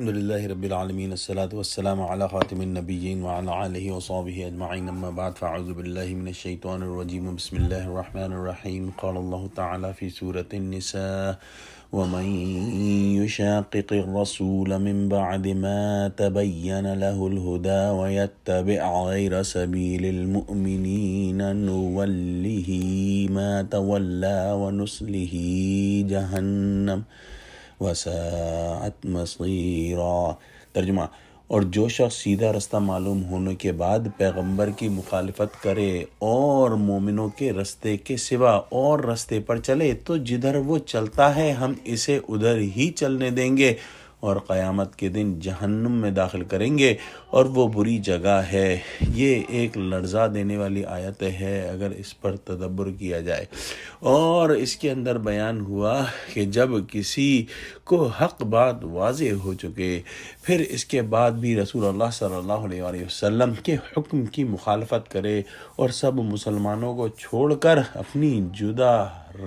الحمد لله رب العالمين الصلاة والسلام على خاتم النبيين وعلى آله وصحبه أجمعين أما بعد فأعوذ بالله من الشيطان الرجيم بسم الله الرحمن الرحيم قال الله تعالى في سورة النساء ومن يشاقق الرسول من بعد ما تبين له الهدى ويتبع غير سبيل المؤمنين نوله ما تولى ونصله جهنم وساعت مصیرا۔ ترجمہ: اور جو شخص سیدھا رستہ معلوم ہونے کے بعد پیغمبر کی مخالفت کرے اور مومنوں کے رستے کے سوا اور رستے پر چلے تو جدھر وہ چلتا ہے ہم اسے ادھر ہی چلنے دیں گے اور قیامت کے دن جہنم میں داخل کریں گے اور وہ بری جگہ ہے۔ یہ ایک لرزا دینے والی آیت ہے اگر اس پر تدبر کیا جائے، اور اس کے اندر بیان ہوا کہ جب کسی کو حق بات واضح ہو چکے پھر اس کے بعد بھی رسول اللہ صلی اللہ علیہ وآلہ وسلم کے حکم کی مخالفت کرے اور سب مسلمانوں کو چھوڑ کر اپنی جدا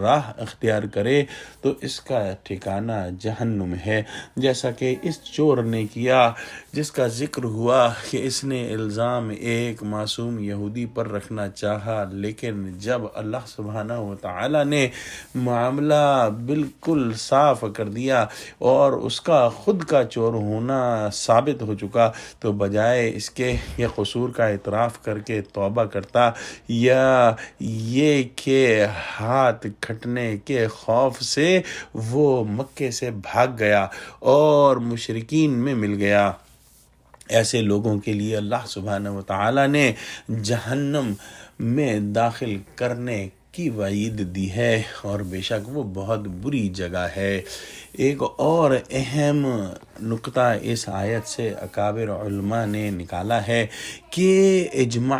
راہ اختیار کرے تو اس کا ٹھکانہ جہنم ہے، جیسا کہ اس چور نے کیا جس کا ذکر ہوا کہ اس نے الزام ایک معصوم یہودی پر رکھنا چاہا، لیکن جب اللہ سبحانہ و تعالی نے معاملہ بالکل صاف کر دیا اور اس کا خود کا چور ہونا ثابت ہو چکا تو بجائے اس کے یہ قصور کا اعتراف کر کے توبہ کرتا یا یہ کہ ہاتھ کھٹنے کے خوف سے وہ مکے سے بھاگ گیا اور مشرکین میں مل گیا، ایسے لوگوں کے لیے اللہ سبحانہ و تعالی نے جہنم میں داخل کرنے کی وعید دی ہے اور بے شک وہ بہت بری جگہ ہے۔ ایک اور اہم نقطہ اس آیت سے اکابر علماء نے نکالا ہے کہ اجماع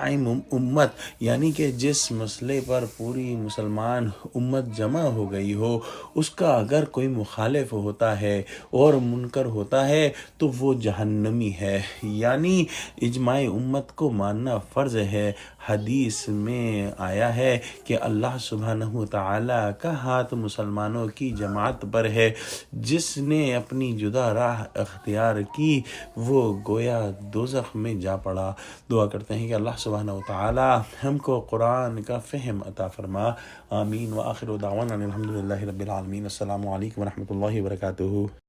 امت، یعنی کہ جس مسئلے پر پوری مسلمان امت جمع ہو گئی ہو اس کا اگر کوئی مخالف ہوتا ہے اور منکر ہوتا ہے تو وہ جہنمی ہے، یعنی اجماع امت کو ماننا فرض ہے۔ حدیث میں آیا ہے کہ اللہ سبحانہ و تعالی کا ہاتھ مسلمانوں کی جماعت پر ہے، جس نے اپنی جدا راہ اختیار کی وہ گویا دوزخ میں جا پڑا۔ دعا کرتے ہیں کہ اللہ سبحانہ و تعالی ہم کو قرآن کا فہم عطا فرما، آمین۔ وآخر دعوانا الحمد للہ رب العالمین۔ السلام علیکم ورحمۃ اللہ وبرکاتہ۔